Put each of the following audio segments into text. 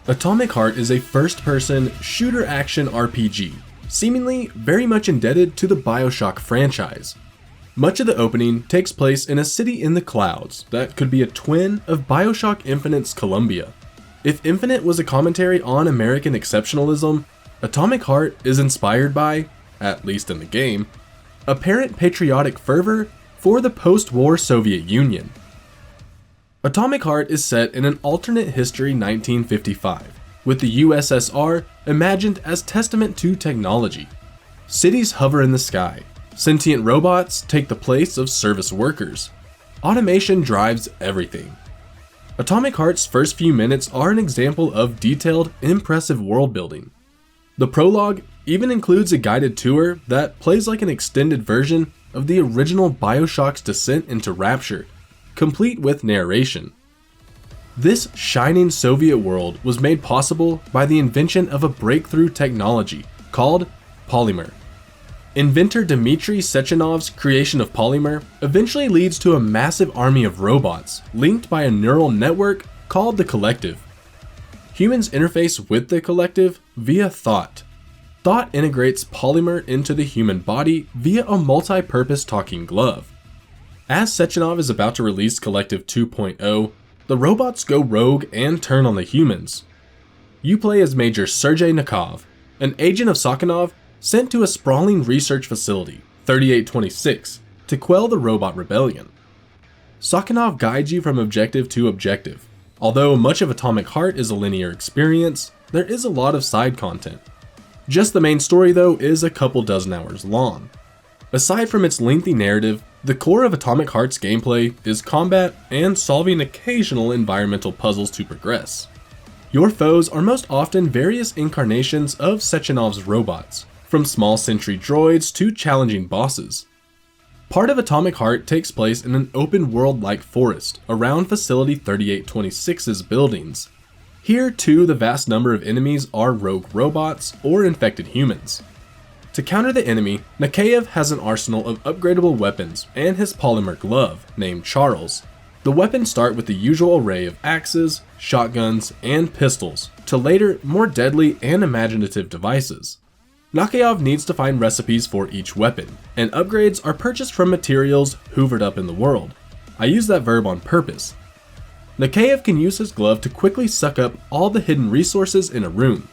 Atomic Heart is a first-person shooter action RPG, seemingly very much indebted to the BioShock franchise. Much of the opening takes place in a city in the clouds that could be a twin of BioShock Infinite's Columbia. If Infinite was a commentary on American exceptionalism, Atomic Heart is inspired by, at least in the game, apparent patriotic fervor for the post-war Soviet Union. Atomic Heart is set in an alternate history 1955, with the USSR imagined as testament to technology. Cities hover in the sky, sentient robots take the place of service workers. Automation drives everything. Atomic Heart's first few minutes are an example of detailed, impressive world building. The prologue even includes a guided tour that plays like an extended version of the original BioShock's descent into Rapture, complete with narration. This shining Soviet world was made possible by the invention of a breakthrough technology called polymer. Inventor Dmitry Sechenov's creation of polymer eventually leads to a massive army of robots linked by a neural network called the Collective. Humans interface with the Collective via thought. Thought integrates polymer into the human body via a multi-purpose talking glove. As Sechenov is about to release Collective 2.0, the robots go rogue and turn on the humans. You play as Major Sergei Nakov, an agent of Sakhanov sent to a sprawling research facility, 3826, to quell the robot rebellion. Sakhanov guides you from objective to objective. Although much of Atomic Heart is a linear experience, there is a lot of side content. Just the main story though is a couple dozen hours long. Aside from its lengthy narrative, the core of Atomic Heart's gameplay is combat and solving occasional environmental puzzles to progress. Your foes are most often various incarnations of Sechenov's robots, from small sentry droids to challenging bosses. Part of Atomic Heart takes place in an open world-like forest around Facility 3826's buildings. Here too, the vast number of enemies are rogue robots or infected humans. To counter the enemy, McKay has an arsenal of upgradable weapons and his polymer glove, named Charles. The weapons start with the usual array of axes, shotguns, and pistols, to later, more deadly and imaginative devices. Nakayev needs to find recipes for each weapon, and upgrades are purchased from materials hoovered up in the world. I use that verb on purpose. Nakayev can use his glove to quickly suck up all the hidden resources in a room.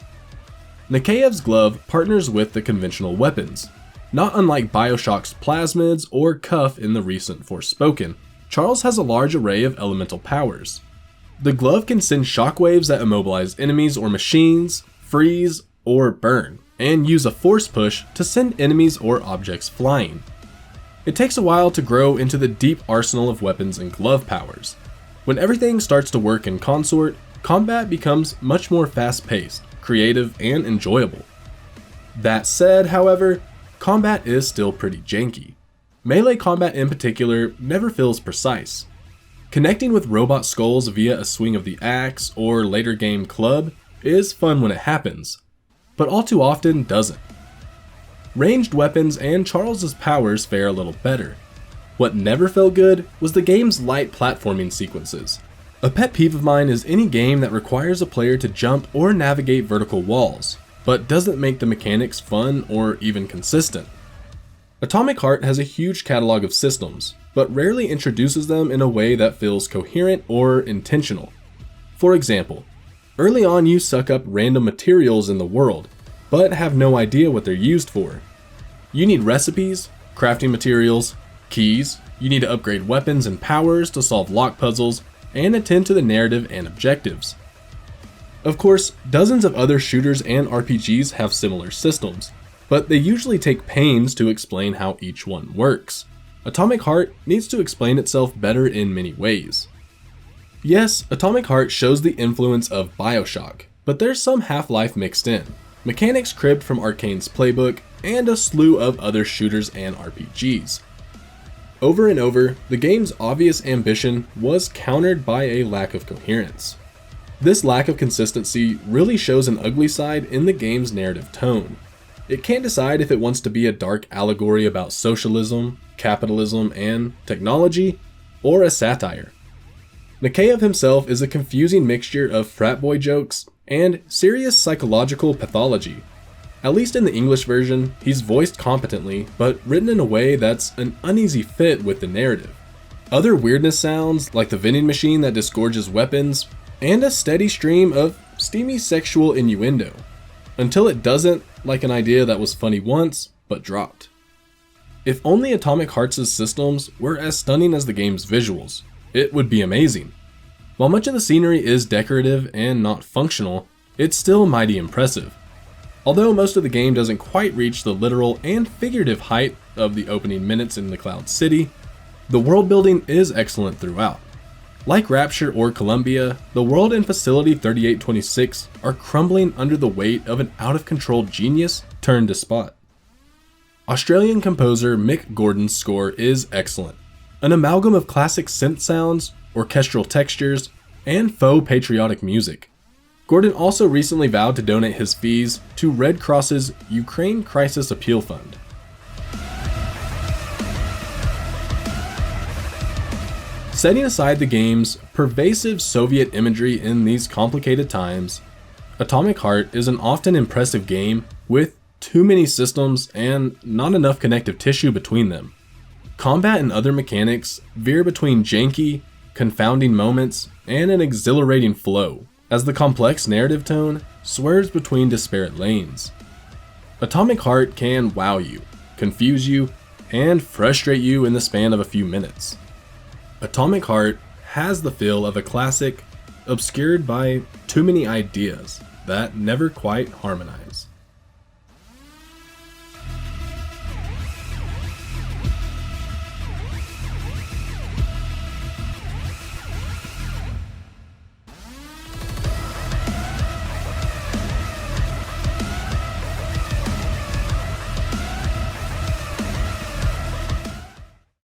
Nakayev's glove partners with the conventional weapons. Not unlike BioShock's plasmids or Cuff in the recent Forspoken, Charles has a large array of elemental powers. The glove can send shockwaves that immobilize enemies or machines, freeze, or burn, and use a force push to send enemies or objects flying. It takes a while to grow into the deep arsenal of weapons and glove powers. When everything starts to work in consort, combat becomes much more fast-paced, creative, and enjoyable. That said, however, combat is still pretty janky. Melee combat in particular never feels precise. Connecting with robot skulls via a swing of the axe or later game club is fun when it happens, but all too often doesn't. Ranged weapons and Charles's powers fare a little better. What never felt good was the game's light platforming sequences. A pet peeve of mine is any game that requires a player to jump or navigate vertical walls, but doesn't make the mechanics fun or even consistent. Atomic Heart has a huge catalog of systems, but rarely introduces them in a way that feels coherent or intentional. For example, early on you suck up random materials in the world, but have no idea what they're used for. You need recipes, crafting materials, keys, you need to upgrade weapons and powers to solve lock puzzles, and attend to the narrative and objectives. Of course, dozens of other shooters and RPGs have similar systems, but they usually take pains to explain how each one works. Atomic Heart needs to explain itself better in many ways. Yes, Atomic Heart shows the influence of BioShock, but there's some Half-Life mixed in, mechanics cribbed from Arcane's playbook, and a slew of other shooters and RPGs. Over and over, the game's obvious ambition was countered by a lack of coherence. This lack of consistency really shows an ugly side in the game's narrative tone. It can't decide if it wants to be a dark allegory about socialism, capitalism, and technology, or a satire. McKay himself is a confusing mixture of frat boy jokes and serious psychological pathology. At least in the English version, he's voiced competently, but written in a way that's an uneasy fit with the narrative. Other weirdness sounds, like the vending machine that disgorges weapons, and a steady stream of steamy sexual innuendo, until it doesn't, like an idea that was funny once, but dropped. If only Atomic Hearts' systems were as stunning as the game's visuals, it would be amazing. While much of the scenery is decorative and not functional, it's still mighty impressive. Although most of the game doesn't quite reach the literal and figurative height of the opening minutes in the Cloud City, the world building is excellent throughout. Like Rapture or Columbia, the world in Facility 3826 are crumbling under the weight of an out-of-control genius turned despot. Australian composer Mick Gordon's score is excellent. An amalgam of classic synth sounds, orchestral textures, and faux patriotic music. Gordon also recently vowed to donate his fees to Red Cross's Ukraine Crisis Appeal Fund. Setting aside the game's pervasive Soviet imagery in these complicated times, Atomic Heart is an often impressive game with too many systems and not enough connective tissue between them. Combat and other mechanics veer between janky, confounding moments and an exhilarating flow, as the complex narrative tone swerves between disparate lanes. Atomic Heart can wow you, confuse you, and frustrate you in the span of a few minutes. Atomic Heart has the feel of a classic, obscured by too many ideas that never quite harmonize.